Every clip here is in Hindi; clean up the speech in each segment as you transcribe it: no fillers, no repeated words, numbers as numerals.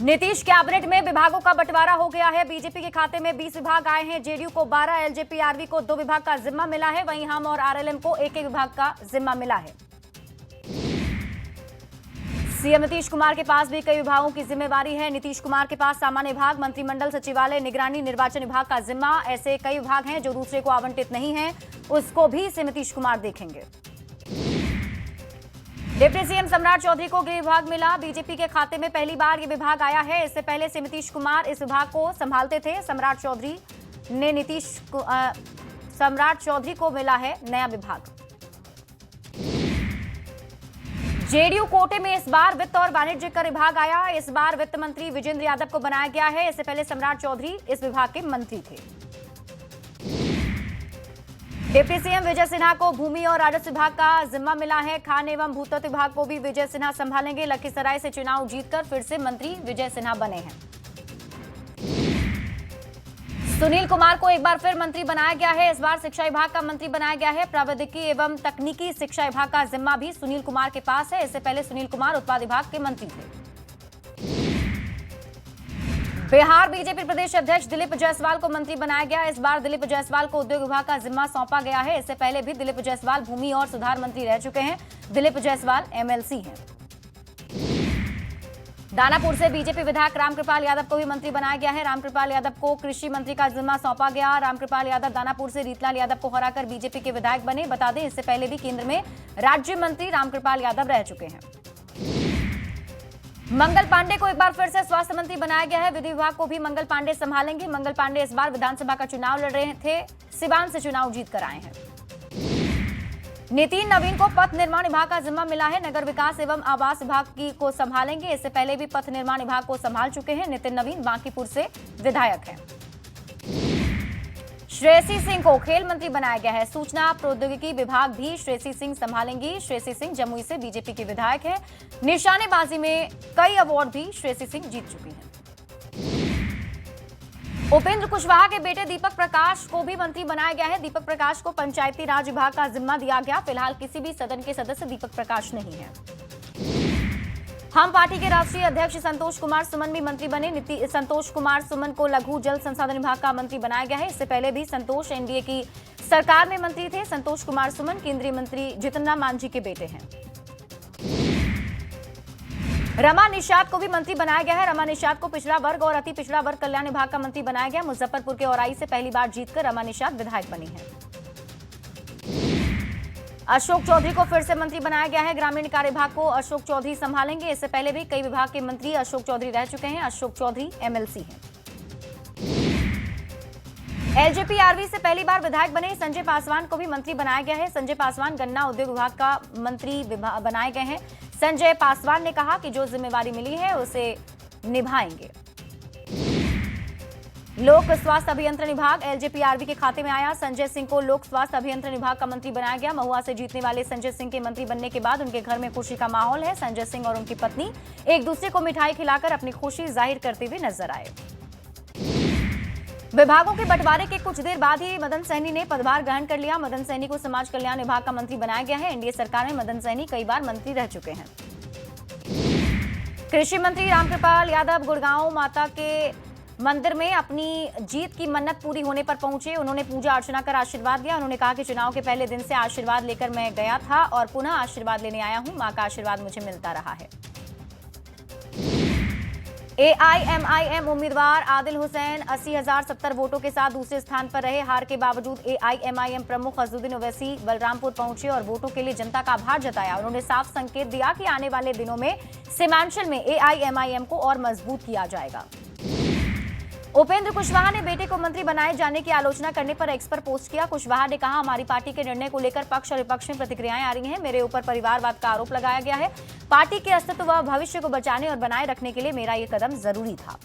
नीतीश कैबिनेट में विभागों का बंटवारा हो गया है। बीजेपी के खाते में 20 विभाग आए हैं। जेडीयू को 12, एलजेपी आरवी को 2 विभाग का जिम्मा मिला है। वहीं हम और आरएलएम को एक विभाग का जिम्मा मिला है। सीएम नीतीश कुमार के पास भी कई विभागों की जिम्मेवारी है। नीतीश कुमार के पास सामान्य विभाग, मंत्रिमंडल सचिवालय, निगरानी, निर्वाचन विभाग का जिम्मा। ऐसे कई विभाग हैं जो दूसरे को आवंटित नहीं है, उसको भी सीएम नीतीश कुमार देखेंगे। डिप्टी सीएम सम्राट चौधरी को गृह विभाग मिला। बीजेपी के खाते में पहली बार ये विभाग आया है। इससे पहले सीएम नीतीश कुमार इस विभाग को संभालते थे। सम्राट चौधरी को मिला है नया विभाग। जेडीयू कोटे में इस बार वित्त और वाणिज्य कर विभाग आया। इस बार वित्त मंत्री विजेंद्र यादव को बनाया गया है। इससे पहले सम्राट चौधरी इस विभाग के मंत्री थे। डिप्टी सीएम विजय सिन्हा को भूमि और राजस्व विभाग का जिम्मा मिला है। खान एवं भूतत्व विभाग को भी विजय सिन्हा संभालेंगे। लखीसराय से चुनाव जीतकर फिर से मंत्री विजय सिन्हा बने हैं। सुनील कुमार को एक बार फिर मंत्री बनाया गया है। इस बार शिक्षा विभाग का मंत्री बनाया गया है। प्रावैधिकी एवं तकनीकी शिक्षा विभाग का जिम्मा भी सुनील कुमार के पास है। इससे पहले सुनील कुमार उत्पाद विभाग के मंत्री थे। बिहार बीजेपी प्रदेश अध्यक्ष दिलीप जायसवाल को मंत्री बनाया गया। इस बार दिलीप जायसवाल को उद्योग विभाग का जिम्मा सौंपा गया है। इससे पहले भी दिलीप जायसवाल भूमि और सुधार मंत्री रह चुके हैं। दिलीप जायसवाल एमएलसी हैं। दानापुर से बीजेपी विधायक रामकृपाल यादव को भी मंत्री बनाया गया है। रामकृपाल यादव को कृषि मंत्री का जिम्मा सौंपा गया। रामकृपाल यादव दानापुर से रीतलाल यादव को हराकर बीजेपी के विधायक बने। बता दें, इससे पहले भी केंद्र में राज्य मंत्री रामकृपाल यादव रह चुके हैं। मंगल पांडे को एक बार फिर से स्वास्थ्य मंत्री बनाया गया है। विधि विभाग को भी मंगल पांडे संभालेंगे। मंगल पांडे इस बार विधानसभा का चुनाव लड़ रहे थे। सिवान से चुनाव जीतकर आए हैं। नितिन नवीन को पथ निर्माण विभाग का जिम्मा मिला है। नगर विकास एवं आवास विभाग को संभालेंगे। इससे पहले भी पथ निर्माण विभाग को संभाल चुके हैं। नितिन नवीन बांकीपुर से विधायक हैं। श्रेयसी सिंह को खेल मंत्री बनाया गया है। सूचना प्रौद्योगिकी विभाग भी श्रेयसी सिंह संभालेंगी। श्रेयसी सिंह जमुई से बीजेपी के विधायक हैं। निशानेबाजी में कई अवार्ड भी श्रेयसी सिंह जीत चुकी हैं। उपेंद्र कुशवाहा के बेटे दीपक प्रकाश को भी मंत्री बनाया गया है। दीपक प्रकाश को पंचायती राज विभाग का जिम्मा दिया गया। फिलहाल किसी भी सदन के सदस्य दीपक प्रकाश नहीं है। हम पार्टी के राष्ट्रीय अध्यक्ष संतोष कुमार सुमन भी मंत्री बने। संतोष कुमार सुमन को लघु जल संसाधन विभाग का मंत्री बनाया गया है। इससे पहले भी संतोष एनडीए की सरकार में मंत्री थे। संतोष कुमार सुमन केंद्रीय मंत्री जीतन राम मांझी के बेटे हैं। रमा निषाद को भी मंत्री बनाया गया है। रमा निषाद को पिछड़ा वर्ग और अति पिछड़ा वर्ग कल्याण विभाग का मंत्री बनाया गया। मुजफ्फरपुर के औराई से पहली बार जीतकर रमा निषाद विधायक बनी है। अशोक चौधरी को फिर से मंत्री बनाया गया है। ग्रामीण कार्य विभाग को अशोक चौधरी संभालेंगे। इससे पहले भी कई विभाग के मंत्री अशोक चौधरी रह चुके हैं। अशोक चौधरी एमएलसी हैं। एलजेपी आरवी से पहली बार विधायक बने संजय पासवान को भी मंत्री बनाया गया है। संजय पासवान गन्ना उद्योग विभाग का मंत्री बनाए गए हैं। संजय पासवान ने कहा कि जो जिम्मेवारी मिली है उसे निभाएंगे। लोक स्वास्थ्य अभियंत्रण विभाग एलजेपी आरवी के खाते में आया। संजय सिंह को लोक स्वास्थ्य अभियंत्रण विभाग का मंत्री बनाया गया। महुआ से जीतने वाले संजय सिंह के मंत्री बनने के बाद उनके घर में खुशी का माहौल है। संजय सिंह और उनकी पत्नी एक दूसरे को मिठाई खिलाकर अपनी खुशी जाहिर करते हुए नजर आए। विभागों के बंटवारे के कुछ देर बाद ही मदन सहनी ने पदभार ग्रहण कर लिया। मदन सहनी को समाज कल्याण विभाग का मंत्री बनाया गया है। एनडीए सरकार में मदन सहनी कई बार मंत्री रह चुके हैं। कृषि मंत्री रामकृपाल यादव गुड़गांव माता के मंदिर में अपनी जीत की मन्नत पूरी होने पर पहुंचे। उन्होंने पूजा अर्चना कर आशीर्वाद दिया। उन्होंने कहा कि चुनाव के पहले दिन से आशीर्वाद लेकर मैं गया था और पुनः आशीर्वाद लेने आया हूं। मां का आशीर्वाद मुझे मिलता रहा है। एआईएमआईएम उम्मीदवार आदिल हुसैन 80,070 वोटों के साथ दूसरे स्थान पर रहे। हार के बावजूद एआईएमआईएम प्रमुख अजहरुद्दीन ओवैसी बलरामपुर पहुंचे और वोटों के लिए जनता का आभार जताया। उन्होंने साफ संकेत दिया कि आने वाले दिनों में सीमांचल में एआईएमआईएम को और मजबूत किया जाएगा। उपेंद्र कुशवाहा ने बेटे को मंत्री बनाए जाने की आलोचना करने पर एक्स पर पोस्ट किया। कुशवाहा ने कहा, हमारी पार्टी के निर्णय को लेकर पक्ष और विपक्ष में प्रतिक्रियाएं आ रही हैं। मेरे ऊपर परिवारवाद का आरोप लगाया गया है। पार्टी के अस्तित्व व भविष्य को बचाने और बनाए रखने के लिए मेरा ये कदम जरूरी था।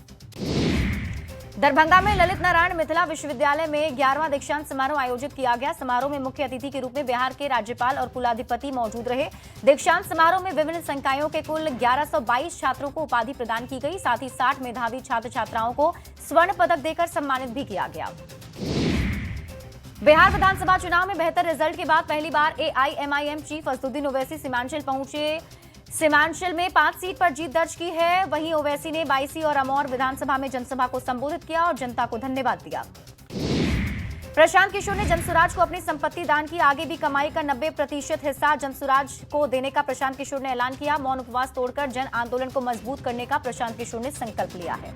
दरभंगा में ललित नारायण मिथिला विश्वविद्यालय में 11वां दीक्षांत समारोह आयोजित किया गया। समारोह में मुख्य अतिथि के रूप में बिहार के राज्यपाल और कुलाधिपति मौजूद रहे। दीक्षांत समारोह में विभिन्न संकायों के कुल 1122 छात्रों को उपाधि प्रदान की गई। साथ ही 60 मेधावी छात्र छात्राओं को स्वर्ण पदक देकर सम्मानित भी किया गया। बिहार विधानसभा चुनाव में बेहतर रिजल्ट के बाद पहली बार एआईएमआईएम चीफ असदुद्दीन ओवैसी सीमांचल पहुंचे। सीमांचल में 5 सीट पर जीत दर्ज की है। वहीं ओवैसी ने बायसी और अमौर विधानसभा में जनसभा को संबोधित किया और जनता को धन्यवाद दिया। प्रशांत किशोर ने जनसुराज को अपनी संपत्ति दान की। आगे भी कमाई का 90% हिस्सा जनसुराज को देने का प्रशांत किशोर ने ऐलान किया। मौन उपवास तोड़कर जन आंदोलन को मजबूत करने का प्रशांत किशोर ने संकल्प लिया है।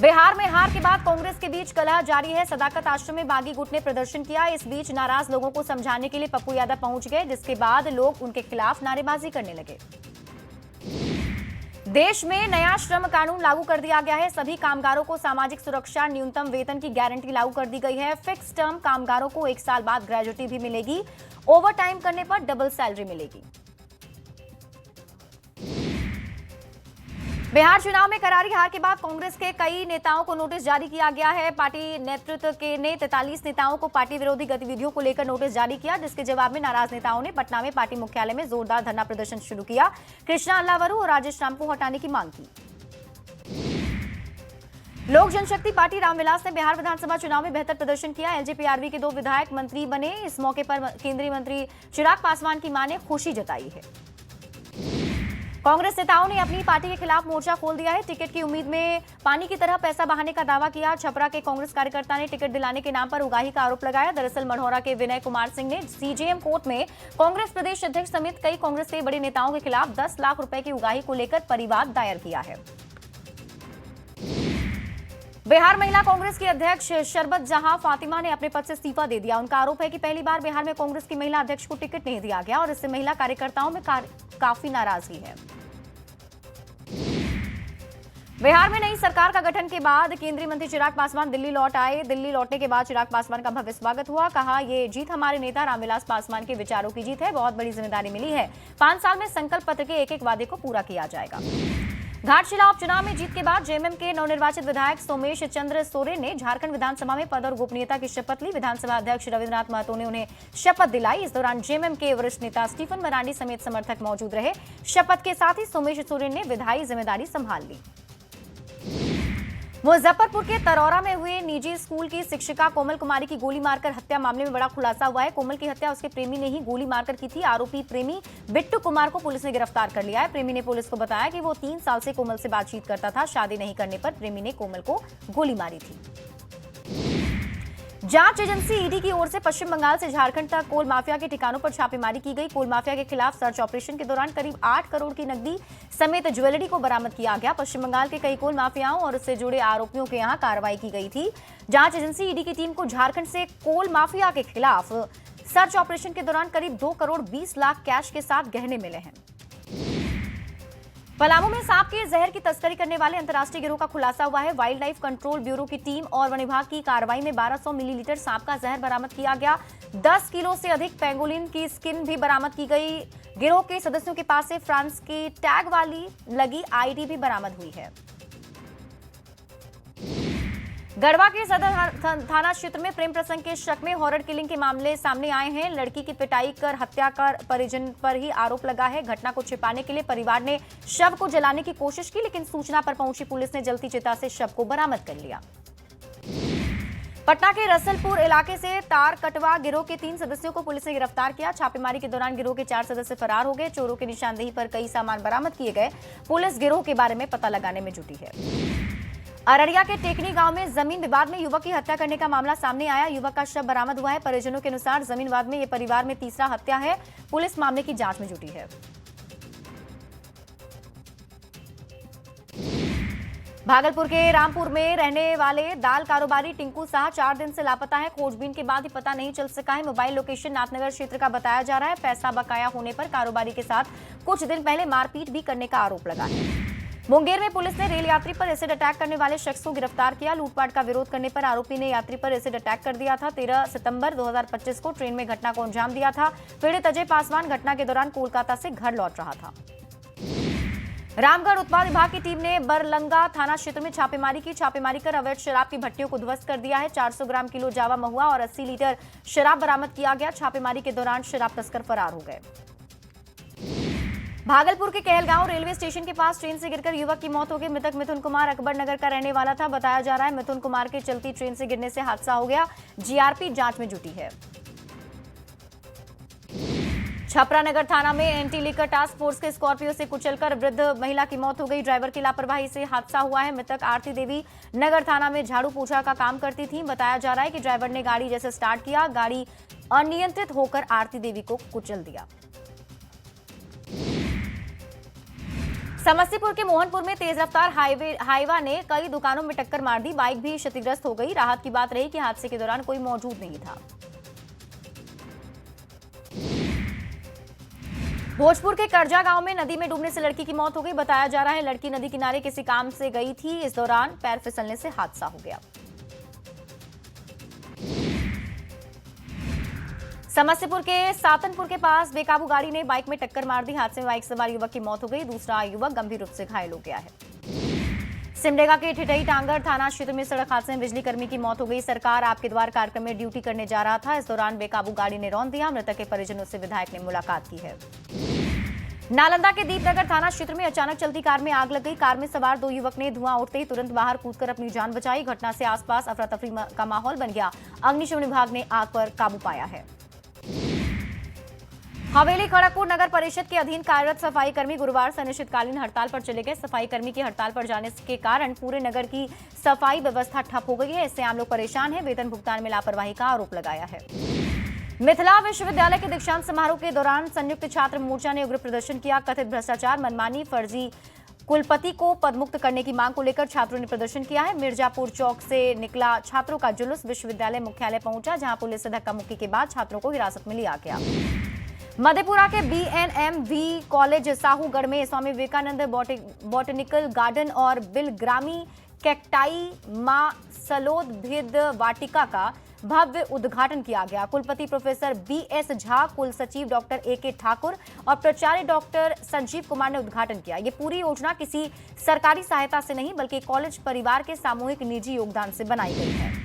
बिहार में हार के बाद कांग्रेस के बीच कलह जारी है। सदाकत आश्रम में बागी गुट ने प्रदर्शन किया। इस बीच नाराज लोगों को समझाने के लिए पप्पू यादव पहुंच गए, जिसके बाद लोग उनके खिलाफ नारेबाजी करने लगे। देश में नया श्रम कानून लागू कर दिया गया है। सभी कामगारों को सामाजिक सुरक्षा न्यूनतम वेतन की गारंटी लागू कर दी गई है। फिक्स टर्म कामगारों को 1 साल बाद ग्रेजुटी भी मिलेगी। ओवर टाइम करने पर डबल सैलरी मिलेगी। बिहार चुनाव में करारी हार के बाद कांग्रेस के कई नेताओं को नोटिस जारी किया गया है। पार्टी नेतृत्व ने 43 नेताओं को पार्टी विरोधी गतिविधियों को लेकर नोटिस जारी किया, जिसके जवाब में नाराज नेताओं ने पटना में पार्टी मुख्यालय में जोरदार धरना प्रदर्शन शुरू किया। कृष्णा अल्लावरू और राजेश राम को हटाने की मांग की। लोक जनशक्ति पार्टी रामविलास ने बिहार विधानसभा चुनाव में बेहतर प्रदर्शन किया। एलजेपीआरवी के 2 विधायक मंत्री बने। इस मौके पर केंद्रीय मंत्री चिराग पासवान की मां ने खुशी जताई है। कांग्रेस नेताओं ने अपनी पार्टी के खिलाफ मोर्चा खोल दिया है। टिकट की उम्मीद में पानी की तरह पैसा बहाने का दावा किया। छपरा के कांग्रेस कार्यकर्ता ने टिकट दिलाने के नाम पर उगाही का आरोप लगाया। दरअसल मढ़ौरा के विनय कुमार सिंह ने सीजेएम कोर्ट में कांग्रेस प्रदेश अध्यक्ष समेत कई कांग्रेस के बड़े नेताओं के खिलाफ 10 लाख रुपए की उगाही को लेकर परिवाद दायर किया है। बिहार महिला कांग्रेस की अध्यक्ष शरबत जहां फातिमा ने अपने पद से इस्तीफा दे दिया। उनका आरोप है कि पहली बार बिहार में कांग्रेस की महिला अध्यक्ष को टिकट नहीं दिया गया और इससे महिला कार्यकर्ताओं में काफी नाराजगी है। बिहार में नई सरकार का गठन के बाद केंद्रीय मंत्री चिराग पासवान दिल्ली लौट आए। दिल्ली लौटने के बाद चिराग पासवान का भव्य स्वागत हुआ। कहा, ये जीत हमारे नेता रामविलास पासवान के विचारों की जीत है। बहुत बड़ी जिम्मेदारी मिली है। 5 साल में संकल्प पत्र के एक-एक वादे को पूरा किया जाएगा। घाटशिला उपचुनाव में जीत के बाद जेएमएम के नवनिर्वाचित विधायक सोमेश चंद्र सोरेन ने झारखंड विधानसभा में पद और गोपनीयता की शपथ ली। विधानसभा अध्यक्ष रविन्द्रनाथ महतो ने उन्हें शपथ दिलाई। इस दौरान जेएमएम के वरिष्ठ नेता स्टीफन मरांडी समेत समर्थक मौजूद रहे। शपथ के साथ ही सोमेश सोरेन ने विधायी जिम्मेदारी संभाल ली। मुजफ्फरपुर के तरौरा में हुए निजी स्कूल की शिक्षिका कोमल कुमारी की गोली मारकर हत्या मामले में बड़ा खुलासा हुआ है। कोमल की हत्या उसके प्रेमी ने ही गोली मारकर की थी। आरोपी प्रेमी बिट्टू कुमार को पुलिस ने गिरफ्तार कर लिया है। प्रेमी ने पुलिस को बताया कि वो 3 साल से कोमल से बातचीत करता था। शादी नहीं करने पर प्रेमी ने कोमल को गोली मारी थी। जांच एजेंसी ईडी की ओर से पश्चिम बंगाल से झारखंड तक कोल माफिया के ठिकानों पर छापेमारी की गई। कोल माफिया के खिलाफ सर्च ऑपरेशन के दौरान करीब 8 करोड़ की नकदी समेत ज्वेलरी को बरामद किया गया। पश्चिम बंगाल के कई कोल माफियाओं और उससे जुड़े आरोपियों के यहां कार्रवाई की गई थी। जांच एजेंसी ईडी की टीम को झारखंड से कोल माफिया के खिलाफ सर्च ऑपरेशन के दौरान करीब 2 करोड़ 20 लाख कैश के साथ गहने मिले हैं। पलामू में सांप के जहर की तस्करी करने वाले अंतर्राष्ट्रीय गिरोह का खुलासा हुआ है। वाइल्ड लाइफ कंट्रोल ब्यूरो की टीम और वन विभाग की कार्रवाई में 1200 मिलीलीटर सांप का जहर बरामद किया गया। 10 किलो से अधिक पेंगोलिन की स्किन भी बरामद की गई। गिरोह के सदस्यों के पास से फ्रांस की टैग वाली लगी आईडी भी बरामद हुई है। गढ़वा के सदर थाना क्षेत्र में प्रेम प्रसंग के शक में हॉरर किलिंग के मामले सामने आए हैं। लड़की की पिटाई कर हत्या कर परिजन पर ही आरोप लगा है। घटना को छिपाने के लिए परिवार ने शव को जलाने की कोशिश की, लेकिन सूचना पर पहुंची पुलिस ने जलती चिता से शव को बरामद कर लिया। पटना के रसलपुर इलाके से तार कटवा गिरोह के 3 सदस्यों को पुलिस ने गिरफ्तार किया। छापेमारी के दौरान गिरोह के 4 सदस्य फरार हो गए। चोरों की निशानदेही पर कई सामान बरामद किए गए। पुलिस गिरोह के बारे में पता लगाने में जुटी है। अररिया के टेकनी गांव में जमीन विवाद में युवक की हत्या करने का मामला सामने आया। युवक का शव बरामद हुआ है। परिजनों के अनुसार जमीन विवाद में यह परिवार में तीसरा हत्या है। पुलिस मामले की जांच में जुटी है। भागलपुर के रामपुर में रहने वाले दाल कारोबारी टिंकू शाह 4 दिन से लापता है। खोजबीन के बाद ही पता नहीं चल सका है। मोबाइल लोकेशन नाथनगर क्षेत्र का बताया जा रहा है। पैसा बकाया होने पर कारोबारी के साथ कुछ दिन पहले मारपीट भी करने का आरोप लगा है। मुंगेर में पुलिस ने रेल यात्री पर एसिड अटैक करने वाले शख्स को गिरफ्तार किया। लूटपाट का विरोध करने पर आरोपी ने यात्री पर एसिड अटैक कर दिया था। 13 सितंबर 2025 को ट्रेन में घटना को अंजाम दिया था। पीड़ित अजय पासवान घटना के दौरान कोलकाता से घर लौट रहा था। रामगढ़ उत्पाद विभाग की टीम ने बरलंगा थाना क्षेत्र में छापेमारी की। छापेमारी कर अवैध शराब की भट्टियों को ध्वस्त कर दिया है। 400 ग्राम किलो जावा महुआ और 80 लीटर शराब बरामद किया गया। छापेमारी के दौरान शराब तस्कर फरार हो गए। भागलपुर के कहलगांव रेलवे स्टेशन के पास ट्रेन से गिरकर युवक की मौत हो गई। मृतक मिथुन कुमार अकबर नगर का रहने वाला था। बताया जा रहा है मिथुन कुमार के चलती ट्रेन से गिरने से हादसा हो गया। जीआरपी जांच में जुटी है। छपरा नगर थाना में एंटी लिकर टास्क फोर्स के स्कॉर्पियो से कुचलकर वृद्ध महिला की मौत हो गई। ड्राइवर की लापरवाही से हादसा हुआ है। मृतक आरती देवी नगर थाना में झाड़ू पोछा का काम करती थी। बताया जा रहा है कि ड्राइवर ने गाड़ी जैसे स्टार्ट किया, गाड़ी अनियंत्रित होकर आरती देवी को कुचल दिया। समस्तीपुर के मोहनपुर में तेज रफ्तार हाईवा ने कई दुकानों में टक्कर मार दी। बाइक भी क्षतिग्रस्त हो गई। राहत की बात रही कि हादसे के दौरान कोई मौजूद नहीं था। भोजपुर के करजा गांव में नदी में डूबने से लड़की की मौत हो गई। बताया जा रहा है लड़की नदी किनारे किसी काम से गई थी। इस दौरान पैर फिसलने से हादसा हो गया। समस्तीपुर के सातनपुर के पास बेकाबू गाड़ी ने बाइक में टक्कर मार दी। हादसे में बाइक सवार युवक की मौत हो गई। दूसरा युवक गंभीर रूप से घायल हो गया है। सिमडेगा के ठिठई टांगर थाना क्षेत्र में सड़क हादसे में बिजली कर्मी की मौत हो गई। सरकार आपके द्वार कार्यक्रम में ड्यूटी करने जा रहा था। इस दौरान बेकाबू गाड़ी ने रौंद दिया। मृतक के परिजनों से विधायक ने मुलाकात की है। नालंदा के दीपनगर थाना क्षेत्र में अचानक चलती कार में आग लग गई। कार में सवार दो युवक ने धुआं उठते ही तुरंत बाहर कूदकर अपनी जान बचाई। घटना से आसपास अफरा तफरी का माहौल बन गया। अग्निशमन विभाग ने आग पर काबू पाया है। हवेली खड़गपुर नगर परिषद के अधीन कार्यरत सफाई कर्मी गुरुवार से अनिश्चितकालीन हड़ताल पर चले गए। सफाई कर्मी की हड़ताल पर जाने के कारण पूरे नगर की सफाई व्यवस्था ठप हो गई है। इससे आम लोग परेशान हैं। वेतन भुगतान में लापरवाही का आरोप लगाया है। मिथिला विश्वविद्यालय के दीक्षांत समारोह के दौरान संयुक्त छात्र मोर्चा ने उग्र प्रदर्शन किया। कथित भ्रष्टाचार, मनमानी, फर्जी कुलपति को पदमुक्त करने की मांग को लेकर छात्रों ने प्रदर्शन किया है। मिर्जापुर चौक से निकला छात्रों का जुलूस विश्वविद्यालय मुख्यालय पहुंचा, जहां पुलिस से धक्का मुक्की के बाद छात्रों को हिरासत में लिया गया। मधेपुरा के BNMV कॉलेज साहूगढ़ में स्वामी विवेकानंद बॉटनिकल गार्डन और बिलग्रामी कैक्टाई मां सलोदभिद वाटिका का भव्य उद्घाटन किया गया। कुलपति प्रोफेसर BS झा, कुल सचिव डॉक्टर AK ठाकुर और प्राचार्य डॉक्टर संजीव कुमार ने उद्घाटन किया। ये पूरी योजना किसी सरकारी सहायता से नहीं बल्कि कॉलेज परिवार के सामूहिक निजी योगदान से बनाई गई है।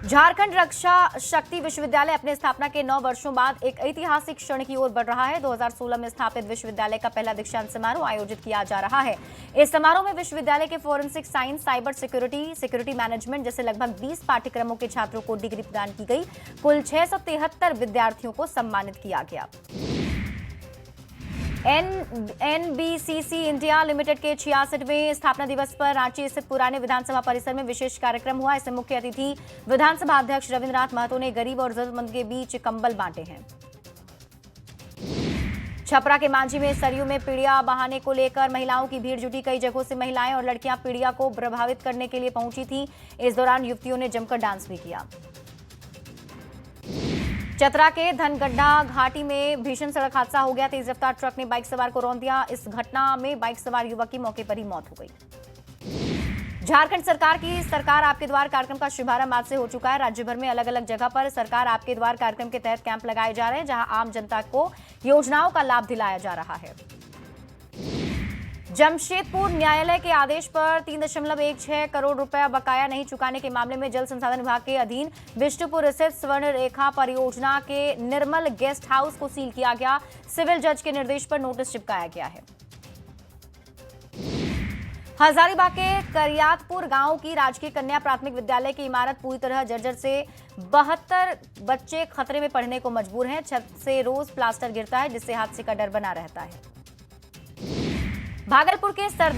झारखंड रक्षा शक्ति विश्वविद्यालय अपने स्थापना के 9 वर्षों बाद एक ऐतिहासिक क्षण की ओर बढ़ रहा है। 2016 में स्थापित विश्वविद्यालय का पहला दीक्षांत समारोह आयोजित किया जा रहा है। इस समारोह में विश्वविद्यालय के forensic science, cyber security management जैसे लगभग 20 पाठ्यक्रमों के छात्रों को डिग्री प्रदान की गई। कुल 673 विद्यार्थियों को सम्मानित किया गया। NBCC इंडिया लिमिटेड के 66वें स्थापना दिवस पर रांची स्थित पुराने विधानसभा परिसर में विशेष कार्यक्रम हुआ। इसमें मुख्य अतिथि विधानसभा अध्यक्ष रविंद्रनाथ महतो ने गरीब और जरूरतमंद के बीच कंबल बांटे हैं। छपरा के मांझी में सरयू में पीड़िया बहाने को लेकर महिलाओं की भीड़ जुटी। कई जगहों से महिलाएं और लड़कियां पीड़िया को प्रभावित करने के लिए पहुंची थीं। इस दौरान युवतियों ने जमकर डांस भी किया। चतरा के धनगड्ढा घाटी में भीषण सड़क हादसा हो गया। तेज रफ्तार ट्रक ने बाइक सवार को रौंद दिया। इस घटना में बाइक सवार युवक की मौके पर ही मौत हो गई। झारखंड सरकार की सरकार आपके द्वार कार्यक्रम का शुभारंभ आज से हो चुका है। राज्य भर में अलग अलग जगह पर सरकार आपके द्वार कार्यक्रम के तहत कैंप लगाए जा रहे हैं, जहां आम जनता को योजनाओं का लाभ दिलाया जा रहा है। जमशेदपुर न्यायालय के आदेश पर 3.16 करोड़ रुपया बकाया नहीं चुकाने के मामले में जल संसाधन विभाग के अधीन विष्णुपुर स्थित स्वर्ण रेखा परियोजना के निर्मल गेस्ट हाउस को सील किया गया। सिविल जज के निर्देश पर नोटिस चिपकाया गया है। हजारीबाग के करियातपुर गांव की राजकीय कन्या प्राथमिक विद्यालय की इमारत पूरी तरह जर्जर से 72 बच्चे खतरे में पढ़ने को मजबूर हैं। छत से रोज प्लास्टर गिरता है, जिससे हादसे का डर बना रहता है। भागलपुर के सरदार